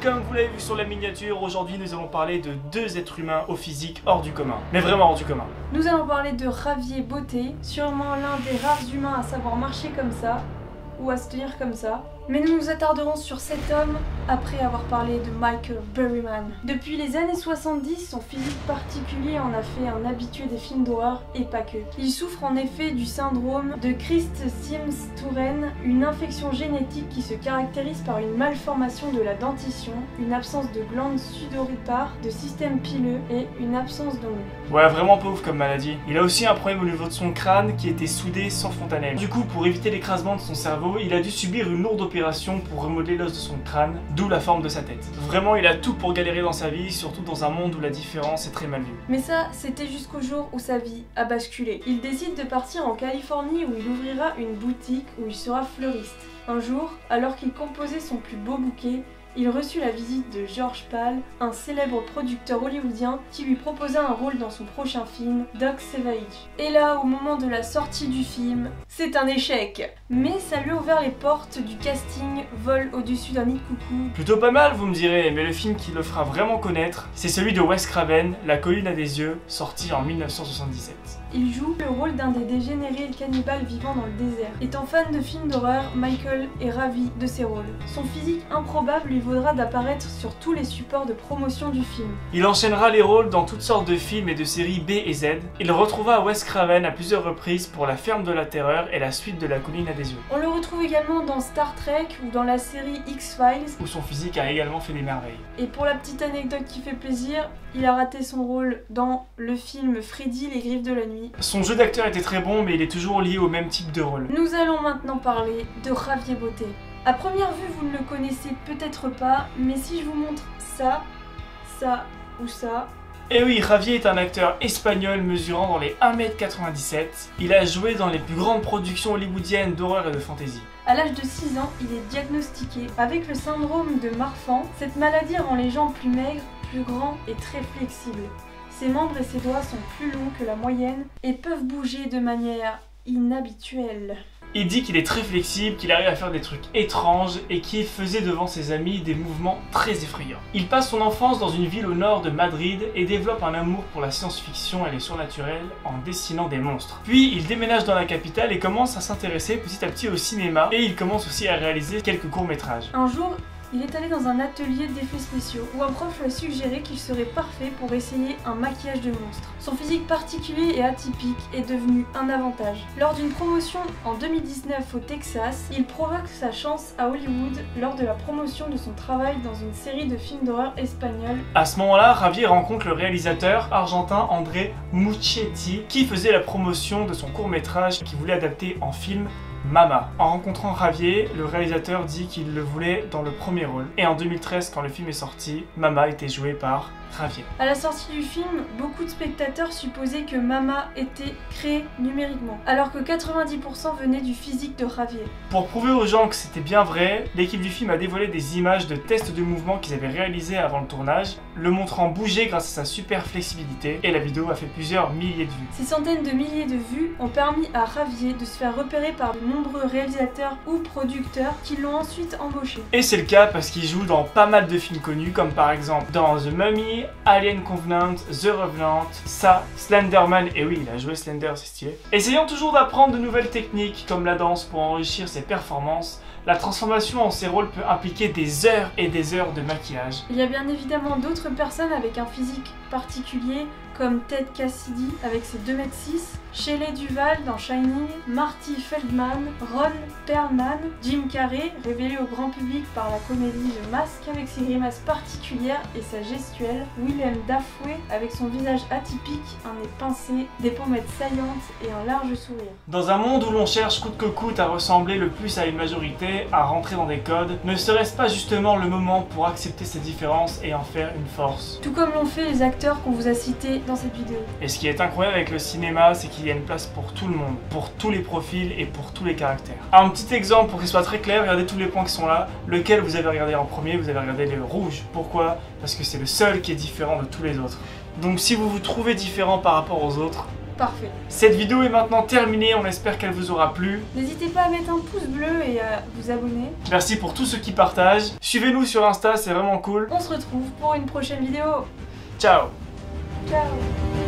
comme vous l'avez vu sur la miniature, aujourd'hui nous allons parler de deux êtres humains au physique hors du commun. Mais vraiment hors du commun. Nous allons parler de Javier Botet, sûrement l'un des rares humains à savoir marcher comme ça, ou à se tenir comme ça. Mais nous nous attarderons sur cet homme après avoir parlé de Michael Berryman. Depuis les années 70, son physique particulier en a fait un habitué des films d'horreur et pas que. Il souffre en effet du syndrome de Christ-Simms-Touraine, une infection génétique qui se caractérise par une malformation de la dentition, une absence de glandes sudoripares, de système pileux et une absence d'ongles. Ouais, vraiment pas ouf comme maladie. Il a aussi un problème au niveau de son crâne qui était soudé sans fontanelle. Du coup, pour éviter l'écrasement de son cerveau, il a dû subir une lourde opération pour remodeler l'os de son crâne, d'où la forme de sa tête. Vraiment, il a tout pour galérer dans sa vie, surtout dans un monde où la différence est très mal vue. Mais ça, c'était jusqu'au jour où sa vie a basculé. Il décide de partir en Californie où il ouvrira une boutique où il sera fleuriste. Un jour, alors qu'il composait son plus beau bouquet, il reçut la visite de George Pal, un célèbre producteur hollywoodien qui lui proposa un rôle dans son prochain film, Doc Savage. Et là, au moment de la sortie du film, c'est un échec. Mais ça lui a ouvert les portes du casting Vol au-dessus d'un nid de coucou. Plutôt pas mal, vous me direz, mais le film qui le fera vraiment connaître, c'est celui de Wes Craven, La colline à des yeux, sorti en 1977. Il joue le rôle d'un des dégénérés cannibales vivant dans le désert. Étant fan de films d'horreur, Michael est ravi de ses rôles. Son physique improbable lui vaudra d'apparaître sur tous les supports de promotion du film. Il enchaînera les rôles dans toutes sortes de films et de séries B et Z. Il retrouvera Wes Craven à plusieurs reprises pour La ferme de la terreur et la suite de La colline à des yeux. On le retrouve également dans Star Trek ou dans la série X-Files, où son physique a également fait des merveilles. Et pour la petite anecdote qui fait plaisir, il a raté son rôle dans le film Freddy, les griffes de la nuit. Son jeu d'acteur était très bon, mais il est toujours lié au même type de rôle. Nous allons maintenant parler de Javier Botet. À première vue, vous ne le connaissez peut-être pas, mais si je vous montre ça, ça ou ça... Et oui, Javier est un acteur espagnol mesurant dans les 1m97. Il a joué dans les plus grandes productions hollywoodiennes d'horreur et de fantasy. À l'âge de 6 ans, il est diagnostiqué avec le syndrome de Marfan. Cette maladie rend les jambes plus maigres, plus grands et très flexibles. Ses membres et ses doigts sont plus longs que la moyenne et peuvent bouger de manière inhabituelle. Il dit qu'il est très flexible, qu'il arrive à faire des trucs étranges et qu'il faisait devant ses amis des mouvements très effrayants. Il passe son enfance dans une ville au nord de Madrid et développe un amour pour la science-fiction et les surnaturels en dessinant des monstres. Puis il déménage dans la capitale et commence à s'intéresser petit à petit au cinéma et il commence aussi à réaliser quelques courts-métrages. Un jour, il est allé dans un atelier d'effets spéciaux où un prof lui a suggéré qu'il serait parfait pour essayer un maquillage de monstre. Son physique particulier et atypique est devenu un avantage. Lors d'une promotion en 2019 au Texas, il provoque sa chance à Hollywood lors de la promotion de son travail dans une série de films d'horreur espagnols. À ce moment-là, Javier rencontre le réalisateur argentin André Muschietti qui faisait la promotion de son court-métrage qu'il voulait adapter en film Mama. En rencontrant Javier, le réalisateur dit qu'il le voulait dans le premier rôle. Et en 2013, quand le film est sorti, Mama était joué par Javier. À la sortie du film, beaucoup de spectateurs supposaient que Mama était créé numériquement, alors que 90% venaient du physique de Javier. Pour prouver aux gens que c'était bien vrai, l'équipe du film a dévoilé des images de tests de mouvement qu'ils avaient réalisés avant le tournage, le montrant bouger grâce à sa super flexibilité, et la vidéo a fait plusieurs milliers de vues. Ces centaines de milliers de vues ont permis à Javier de se faire repérer par de nombreux réalisateurs ou producteurs qui l'ont ensuite embauché. Et c'est le cas parce qu'il joue dans pas mal de films connus, comme par exemple dans The Mummy, Alien Covenant, The Revenant, ça, Slenderman, et oui, il a joué Slender, c'est stylé. Essayant toujours d'apprendre de nouvelles techniques, comme la danse pour enrichir ses performances, la transformation en ces rôles peut impliquer des heures et des heures de maquillage. Il y a bien évidemment d'autres personnes avec un physique particulier, comme Ted Cassidy avec ses 2,6 m, Shelley Duvall dans Shining, Marty Feldman, Ron Perlman, Jim Carrey, révélé au grand public par la comédie The Mask avec ses grimaces particulières et sa gestuelle, Willem Dafoe avec son visage atypique, un nez pincé, des pommettes saillantes et un large sourire. Dans un monde où l'on cherche coûte que coûte à ressembler le plus à une majorité, à rentrer dans des codes, ne serait-ce pas justement le moment pour accepter ces différences et en faire une force? Tout comme l'ont fait les acteurs qu'on vous a cités dans cette vidéo. Et ce qui est incroyable avec le cinéma, c'est qu'il y a une place pour tout le monde, pour tous les profils et pour tous les caractères. Un petit exemple pour qu'il soit très clair, regardez tous les points qui sont là. Lequel vous avez regardé en premier? Vous avez regardé le rouge. Pourquoi? Parce que c'est le seul qui est différent de tous les autres. Donc si vous vous trouvez différent par rapport aux autres, Parfait. Cette vidéo est maintenant terminée, on espère qu'elle vous aura plu. N'hésitez pas à mettre un pouce bleu et à vous abonner. Merci pour tous ceux qui partagent. Suivez-nous sur Insta, c'est vraiment cool. On se retrouve pour une prochaine vidéo. Ciao. Ciao.